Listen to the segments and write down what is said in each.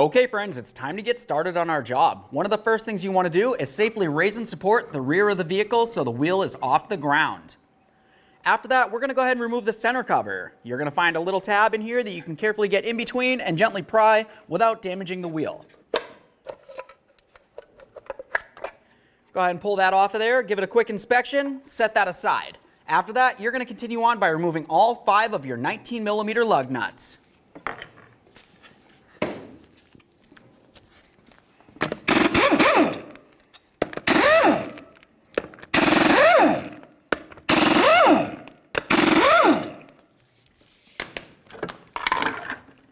Okay friends, it's time to get started on our job. One of the first things you want to do is safely raise and support the rear of the vehicle so the wheel is off the ground. After that, we're going to go ahead and remove the center cover. You're going to find a little tab in here that you can carefully get in between and gently pry without damaging the wheel. Go ahead and pull that off of there, give it a quick inspection, set that aside. After that, you're going to continue on by removing all 5 of your 19mm lug nuts.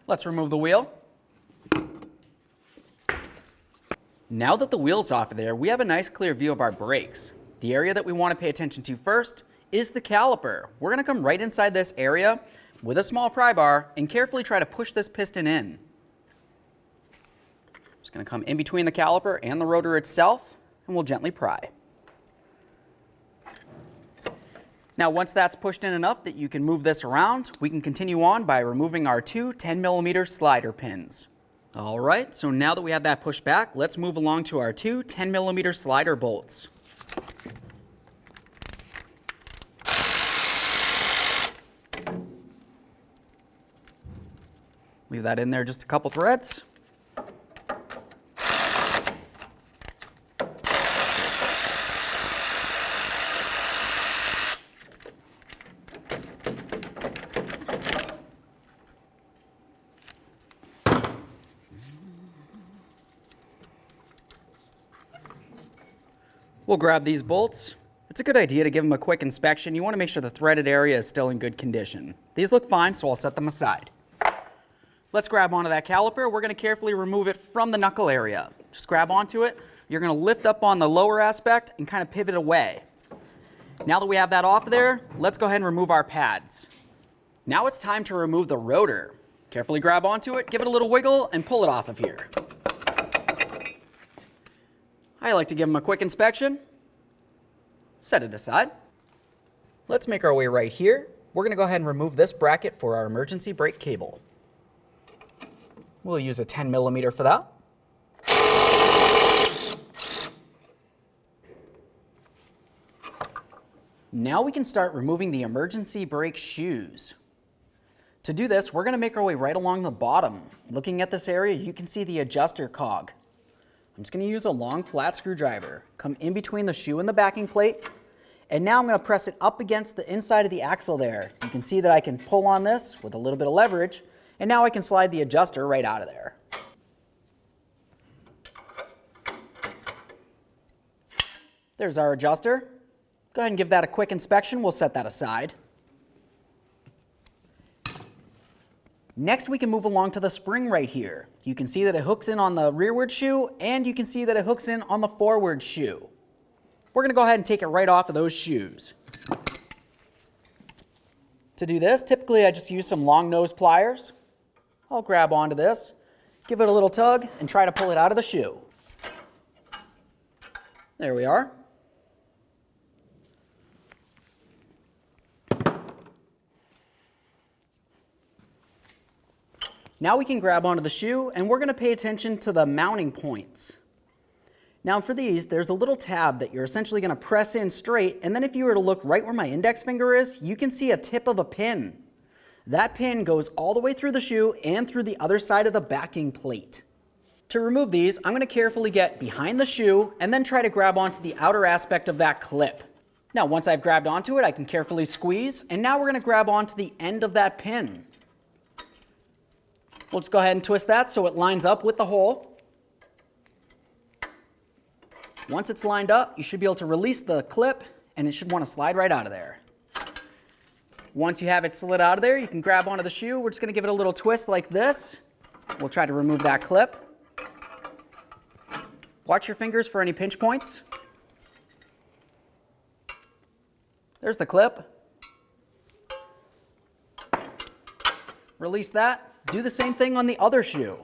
Let's remove the wheel. Now that the wheel's off of there, we have a nice clear view of our brakes. The area that we want to pay attention to first is the caliper. We're going to come right inside this area with a small pry bar and carefully try to push this piston in. Just going to come in between the caliper and the rotor itself, and we'll gently pry. Now once that's pushed in enough that you can move this around, we can continue on by removing our 2 10mm slider pins. Alright, so now that we have that pushed back, let's move along to our 2 10mm slider bolts. Leave that in there just a couple threads. We'll grab these bolts. It's a good idea to give them a quick inspection. You want to make sure the threaded area is still in good condition. These look fine, so I'll set them aside. Let's grab onto that caliper. We're going to carefully remove it from the knuckle area. Just grab onto it. You're going to lift up on the lower aspect and kind of pivot away. Now that we have that off there, let's go ahead and remove our pads. Now it's time to remove the rotor. Carefully grab onto it, give it a little wiggle, and pull it off of here. I like to give them a quick inspection. Set it aside. Let's make our way right here. We're going to go ahead and remove this bracket for our emergency brake cable. We'll use a 10mm for that. Now we can start removing the emergency brake shoes. To do this, we're going to make our way right along the bottom. Looking at this area, you can see the adjuster cog. I'm just going to use a long flat screwdriver, come in between the shoe and the backing plate, and now I'm going to press it up against the inside of the axle there. You can see that I can pull on this with a little bit of leverage, and now I can slide the adjuster right out of there. There's our adjuster. Go ahead and give that a quick inspection. We'll set that aside. Next, we can move along to the spring right here. You can see that it hooks in on the rearward shoe, and you can see that it hooks in on the forward shoe. We're going to go ahead and take it right off of those shoes. To do this, typically I just use some long nose pliers. I'll grab onto this, give it a little tug, and try to pull it out of the shoe. There we are. Now we can grab onto the shoe, and we're going to pay attention to the mounting points. Now for these, there's a little tab that you're essentially going to press in straight, and then if you were to look right where my index finger is, you can see a tip of a pin. That pin goes all the way through the shoe and through the other side of the backing plate. To remove these, I'm going to carefully get behind the shoe and then try to grab onto the outer aspect of that clip. Now once I've grabbed onto it, I can carefully squeeze, and now we're going to grab onto the end of that pin. We'll just go ahead and twist that so it lines up with the hole. Once it's lined up, you should be able to release the clip, and it should want to slide right out of there. Once you have it slid out of there, you can grab onto the shoe. We're just going to give it a little twist like this. We'll try to remove that clip. Watch your fingers for any pinch points. There's the clip. Release that. Do the same thing on the other shoe.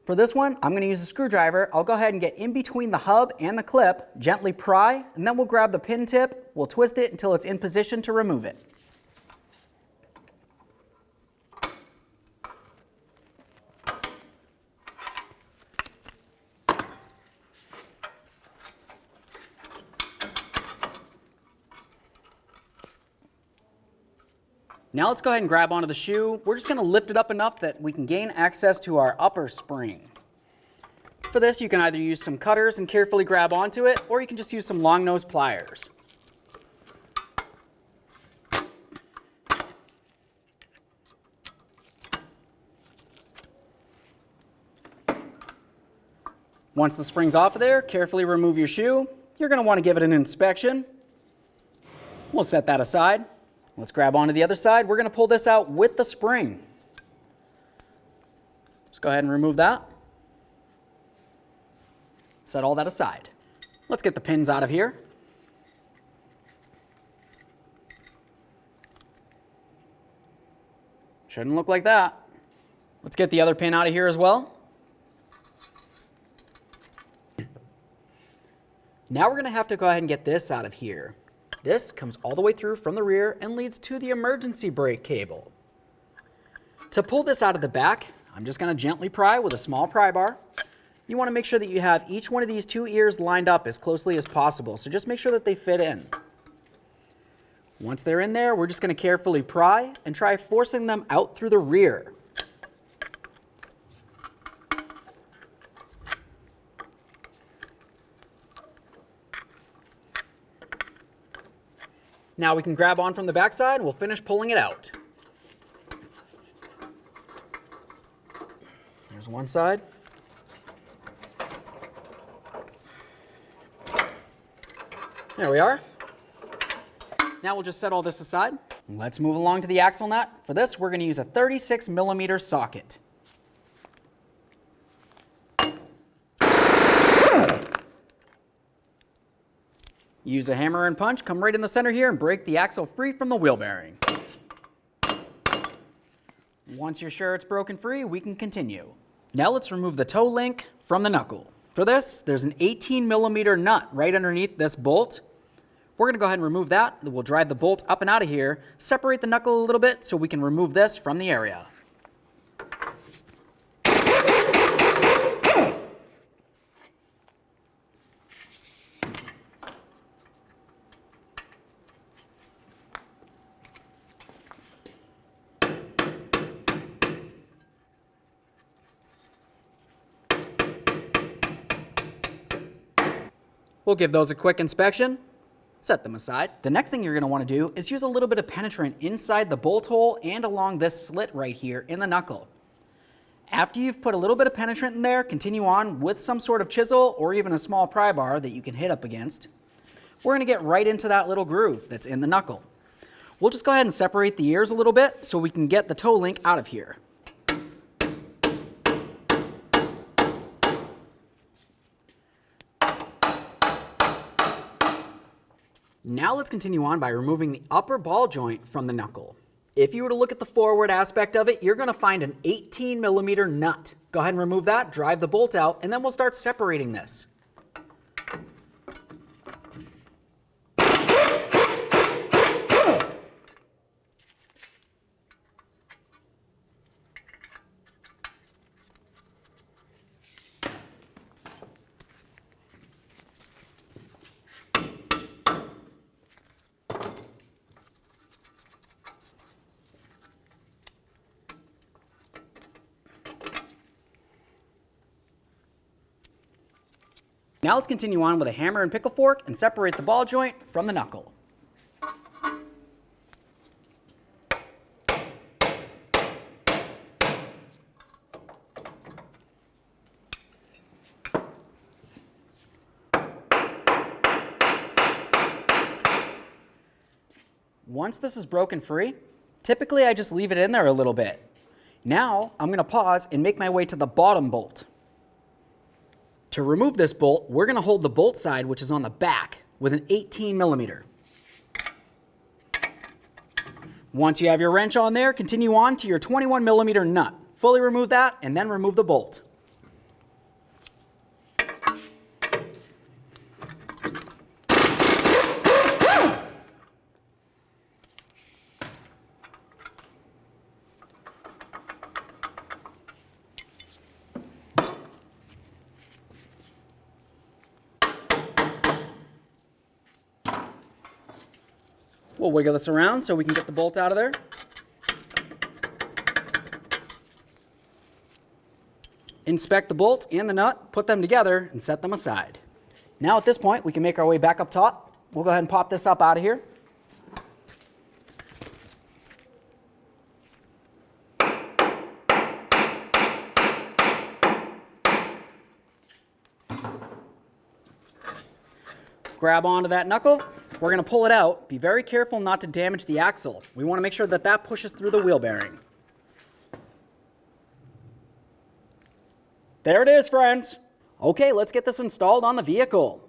For this one, I'm going to use a screwdriver. I'll go ahead and get in between the hub and the clip, gently pry, and then we'll grab the pin tip, we'll twist it until it's in position to remove it. Now let's go ahead and grab onto the shoe. We're just going to lift it up enough that we can gain access to our upper spring. For this, you can either use some cutters and carefully grab onto it, or you can just use some long nose pliers. Once the spring's off of there, carefully remove your shoe. You're going to want to give it an inspection. We'll set that aside. Let's grab onto the other side. We're going to pull this out with the spring. Let's go ahead and remove that. Set all that aside. Let's get the pins out of here. Shouldn't look like that. Let's get the other pin out of here as well. Now we're going to have to go ahead and get this out of here. This comes all the way through from the rear and leads to the emergency brake cable. To pull this out of the back, I'm just going to gently pry with a small pry bar. You want to make sure that you have each one of these two ears lined up as closely as possible, so just make sure that they fit in. Once they're in there, we're just going to carefully pry and try forcing them out through the rear. Now we can grab on from the backside and we'll finish pulling it out. There's one side. There we are. Now we'll just set all this aside. Let's move along to the axle nut. For this, we're going to use a 36mm socket. Use a hammer and punch, come right in the center here and break the axle free from the wheel bearing. Once you're sure it's broken free, we can continue. Now let's remove the toe link from the knuckle. For this, there's an 18mm nut right underneath this bolt. We're going to go ahead and remove that. We'll drive the bolt up and out of here, separate the knuckle a little bit so we can remove this from the area. We'll give those a quick inspection, set them aside. The next thing you're going to want to do is use a little bit of penetrant inside the bolt hole and along this slit right here in the knuckle. After you've put a little bit of penetrant in there, continue on with some sort of chisel or even a small pry bar that you can hit up against. We're going to get right into that little groove that's in the knuckle. We'll just go ahead and separate the ears a little bit so we can get the toe link out of here. Now let's continue on by removing the upper ball joint from the knuckle. If you were to look at the forward aspect of it, you're going to find an 18mm nut. Go ahead and remove that, drive the bolt out, and then we'll start separating this. Now let's continue on with a hammer and pickle fork and separate the ball joint from the knuckle. Once this is broken free, typically I just leave it in there a little bit. Now I'm going to pause and make my way to the bottom bolt. To remove this bolt, we're going to hold the bolt side, which is on the back, with an 18mm. Once you have your wrench on there, continue on to your 21mm nut. Fully remove that, and then remove the bolt. We'll wiggle this around so we can get the bolt out of there. inspect the bolt and the nut, put them together, and set them aside. Now at this point, we can make our way back up top. We'll go ahead and pop this up out of here. Grab onto that knuckle. We're going to pull it out. Be very careful not to damage the axle. We want to make sure that that pushes through the wheel bearing. There it is, friends. Okay, let's get this installed on the vehicle.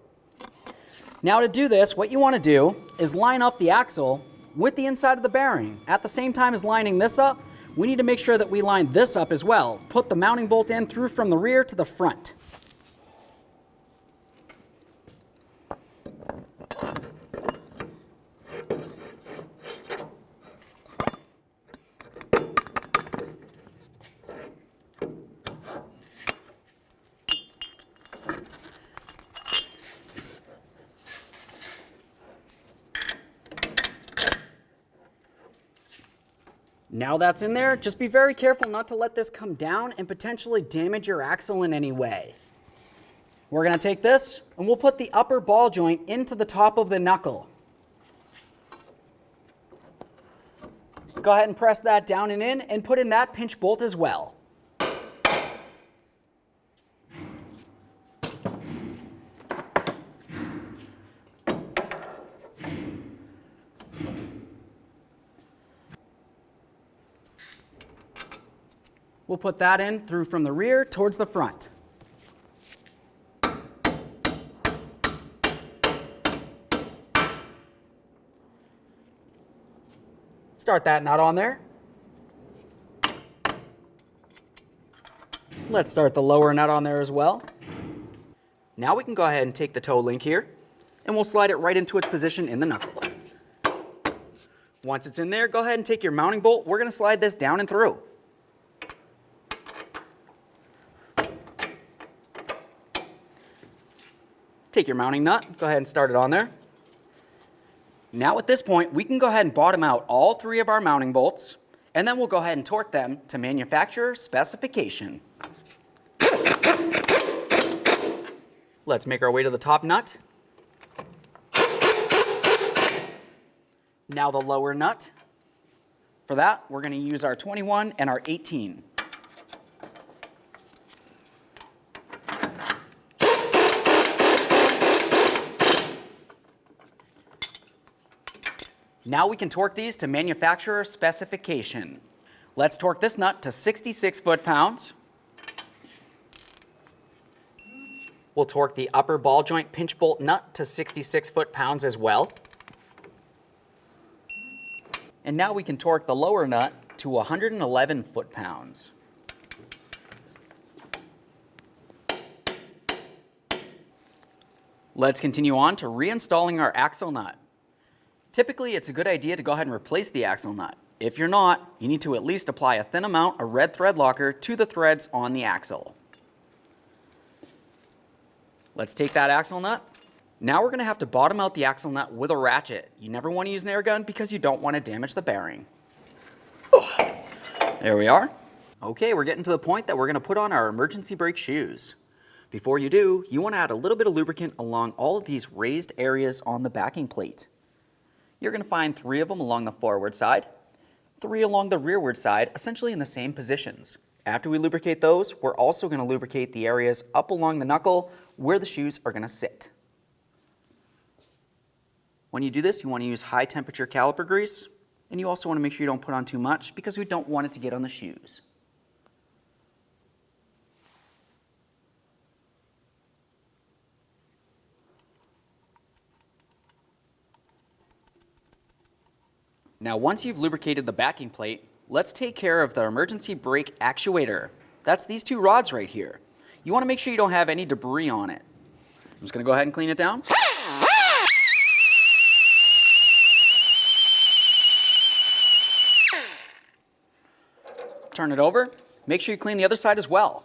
Now to do this, what you want to do is line up the axle with the inside of the bearing. At the same time as lining this up, we need to make sure that we line this up as well. Put the mounting bolt in through from the rear to the front. Now that's in there, just be very careful not to let this come down and potentially damage your axle in any way. We're going to take this and we'll put the upper ball joint into the top of the knuckle. Go ahead and press that down and in and put in that pinch bolt as well. We'll put that in through from the rear towards the front. Start that nut on there. Let's start the lower nut on there as well. Now we can go ahead and take the toe link here and we'll slide it right into its position in the knuckle. Once it's in there, go ahead and take your mounting bolt. We're going to slide this down and through. Take your mounting nut, go ahead and start it on there. Now at this point, we can go ahead and bottom out all three of our mounting bolts, and then we'll go ahead and torque them to manufacturer specification. Let's make our way to the top nut. Now the lower nut. For that, we're going to use our 21 and our 18. Now we can torque these to manufacturer specification. Let's torque this nut to 66 foot-pounds. We'll torque the upper ball joint pinch bolt nut to 66 foot-pounds as well. And now we can torque the lower nut to 111 foot-pounds. Let's continue on to reinstalling our axle nut. Typically, it's a good idea to go ahead and replace the axle nut. If you're not, you need to at least apply a thin amount of red thread locker to the threads on the axle. Let's take that axle nut. Now we're going to have to bottom out the axle nut with a ratchet. You never want to use an air gun because you don't want to damage the bearing. There we are. Okay, we're getting to the point that we're going to put on our emergency brake shoes. Before you do, you want to add a little bit of lubricant along all of these raised areas on the backing plate. You're going to find 3 of them along the forward side, 3 along the rearward side, essentially in the same positions. After we lubricate those, we're also going to lubricate the areas up along the knuckle where the shoes are going to sit. When you do this, you want to use high temperature caliper grease, and you also want to make sure you don't put on too much because we don't want it to get on the shoes. Now once you've lubricated the backing plate, let's take care of the emergency brake actuator. That's these 2 rods right here. You want to make sure you don't have any debris on it. I'm just going to go ahead and clean it down. Turn it over. Make sure you clean the other side as well.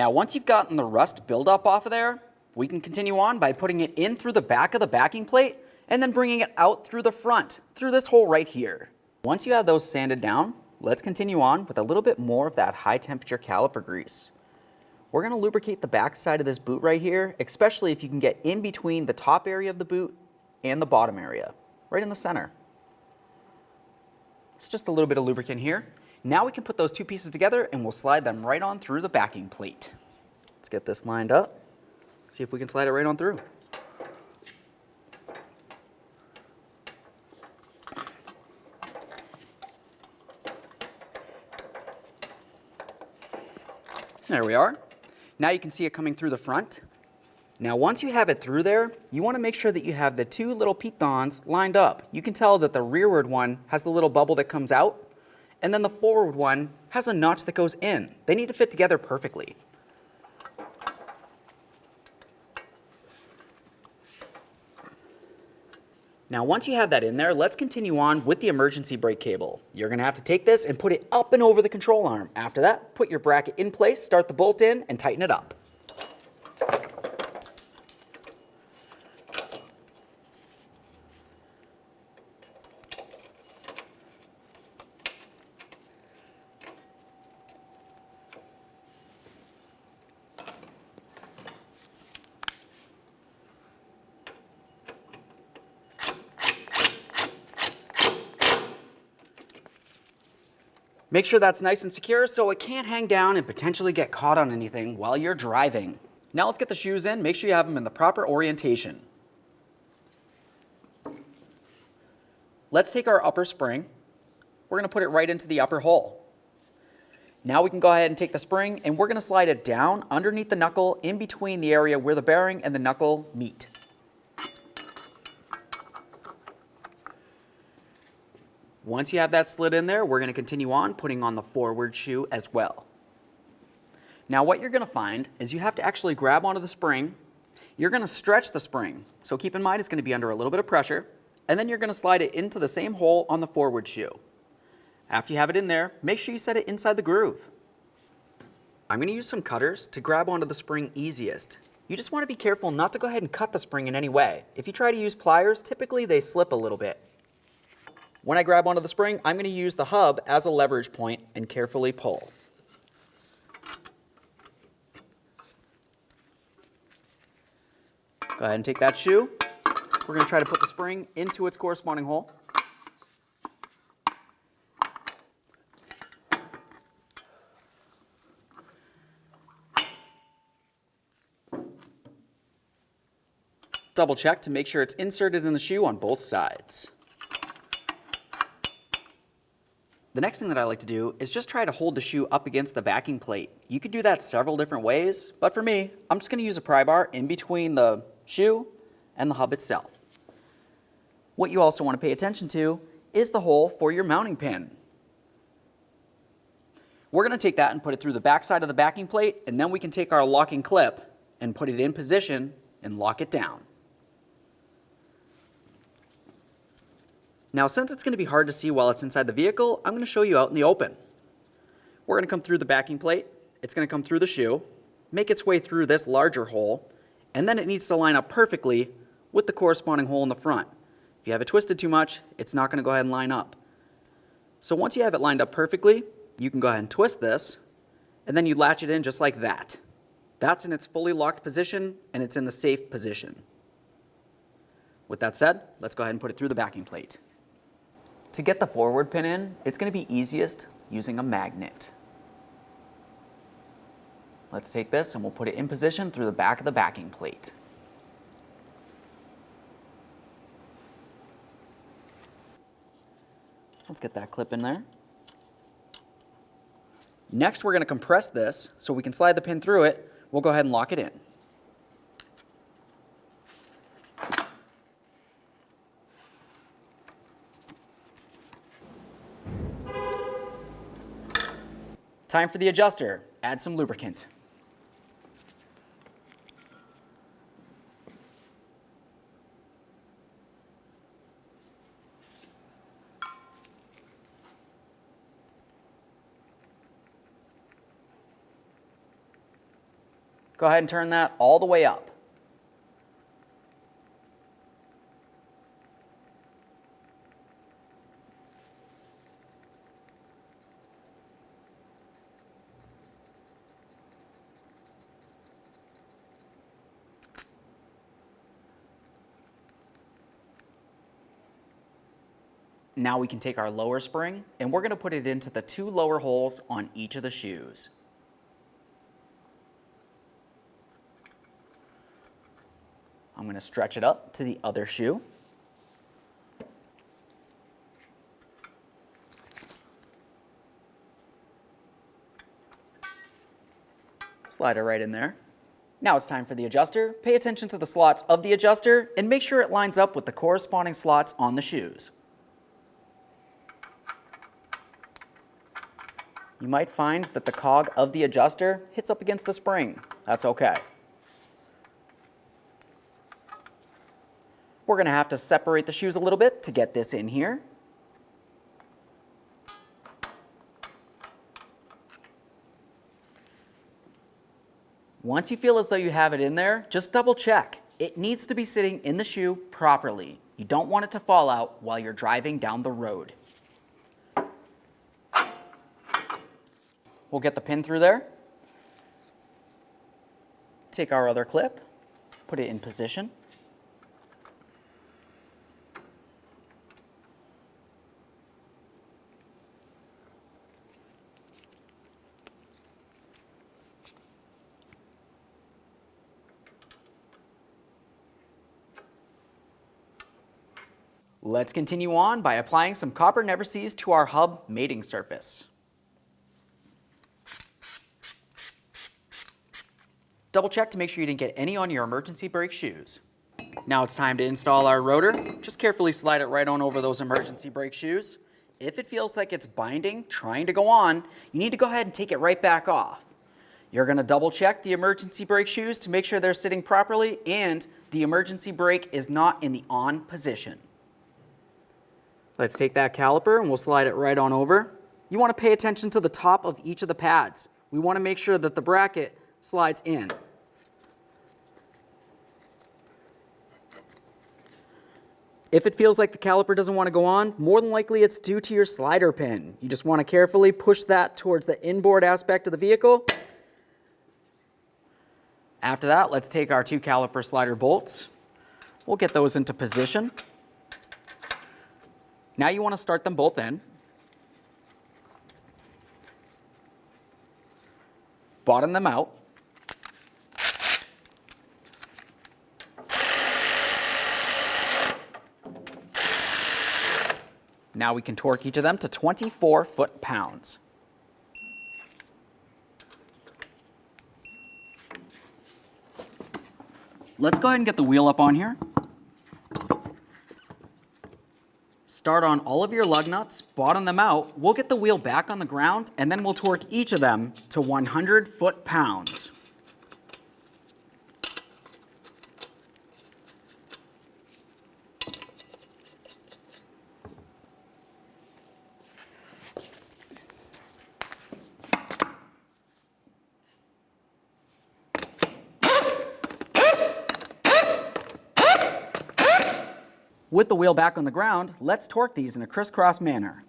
Now once you've gotten the rust buildup off of there, we can continue on by putting it in through the back of the backing plate and then bringing it out through the front, through this hole right here. Once you have those sanded down, let's continue on with a little bit more of that high temperature caliper grease. We're going to lubricate the back side of this boot right here, especially if you can get in between the top area of the boot and the bottom area, right in the center. It's just a little bit of lubricant here. Now we can put those two pieces together and we'll slide them right on through the backing plate. Let's get this lined up. See if we can slide it right on through. There we are. Now you can see it coming through the front. Now once you have it through there, you want to make sure that you have the two little pitons lined up. You can tell that the rearward one has the little bubble that comes out, and then the forward one has a notch that goes in. They need to fit together perfectly. Now once you have that in there, let's continue on with the emergency brake cable. You're going to have to take this and put it up and over the control arm. After that, put your bracket in place, start the bolt in, and tighten it up. Make sure that's nice and secure so it can't hang down and potentially get caught on anything while you're driving. Now let's get the shoes in. Make sure you have them in the proper orientation. Let's take our upper spring. We're going to put it right into the upper hole. Now we can go ahead and take the spring and we're going to slide it down underneath the knuckle in between the area where the bearing and the knuckle meet. Once you have that slid in there, we're going to continue on putting on the forward shoe as well. Now what you're going to find is you have to actually grab onto the spring. You're going to stretch the spring. So keep in mind it's going to be under a little bit of pressure. And then you're going to slide it into the same hole on the forward shoe. After you have it in there, make sure you set it inside the groove. I'm going to use some cutters to grab onto the spring easiest. You just want to be careful not to go ahead and cut the spring in any way. If you try to use pliers, typically they slip a little bit. When I grab onto the spring, I'm going to use the hub as a leverage point and carefully pull. Go ahead and take that shoe. We're going to try to put the spring into its corresponding hole. Double check to make sure it's inserted in the shoe on both sides. The next thing that I like to do is just try to hold the shoe up against the backing plate. You could do that several different ways, but for me, I'm just going to use a pry bar in between the shoe and the hub itself. What you also want to pay attention to is the hole for your mounting pin. We're going to take that and put it through the back side of the backing plate, and then we can take our locking clip and put it in position and lock it down. Now, since it's going to be hard to see while it's inside the vehicle, I'm going to show you out in the open. We're going to come through the backing plate. It's going to come through the shoe, make its way through this larger hole, and then it needs to line up perfectly with the corresponding hole in the front. If you have it twisted too much, it's not going to go ahead and line up. So once you have it lined up perfectly, you can go ahead and twist this, and then you latch it in just like that. That's in its fully locked position, and it's in the safe position. With that said, let's go ahead and put it through the backing plate. To get the forward pin in, it's going to be easiest using a magnet. Let's take this and we'll put it in position through the back of the backing plate. Let's get that clip in there. Next, we're going to compress this so we can slide the pin through it. We'll go ahead and lock it in. Time for the adjuster. Add some lubricant. Go ahead and turn that all the way up. Now we can take our lower spring and we're going to put it into the 2 lower holes on each of the shoes. I'm going to stretch it up to the other shoe. Slide it right in there. Now it's time for the adjuster. Pay attention to the slots of the adjuster and make sure it lines up with the corresponding slots on the shoes. You might find that the cog of the adjuster hits up against the spring. That's okay. We're going to have to separate the shoes a little bit to get this in here. Once you feel as though you have it in there, just double check. It needs to be sitting in the shoe properly. You don't want it to fall out while you're driving down the road. We'll get the pin through there. Take our other clip, put it in position. Let's continue on by applying some copper never sees to our hub mating surface. Double check to make sure you didn't get any on your emergency brake shoes. Now it's time to install our rotor. Just carefully slide it right on over those emergency brake shoes. If it feels like it's binding, trying to go on, you need to go ahead and take it right back off. You're going to double check the emergency brake shoes to make sure they're sitting properly and the emergency brake is not in the on position. Let's take that caliper and we'll slide it right on over. You want to pay attention to the top of each of the pads. We want to make sure that the bracket slides in. If it feels like the caliper doesn't want to go on, more than likely it's due to your slider pin. You just want to carefully push that towards the inboard aspect of the vehicle. After that, let's take our 2 caliper slider bolts. We'll get those into position. Now you want to start them both in. Bottom them out. Now we can torque each of them to 24 foot-pounds. Let's go ahead and get the wheel up on here. Start on all of your lug nuts, bottom them out. We'll get the wheel back on the ground, and then we'll torque each of them to 100 foot-pounds. With the wheel back on the ground, let's torque these in a crisscross manner.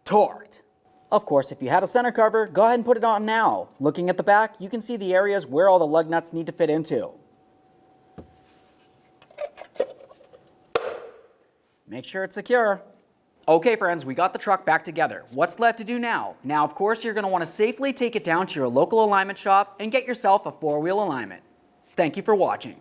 Torqued. Of course, if you had a center cover, go ahead and put it on now. Looking at the back, you can see the areas where all the lug nuts need to fit into. Make sure it's secure. Okay friends, we got the truck back together. What's left to do now? Now of course you're going to want to safely take it down to your local alignment shop and get yourself a 4-wheel alignment. Thank you for watching.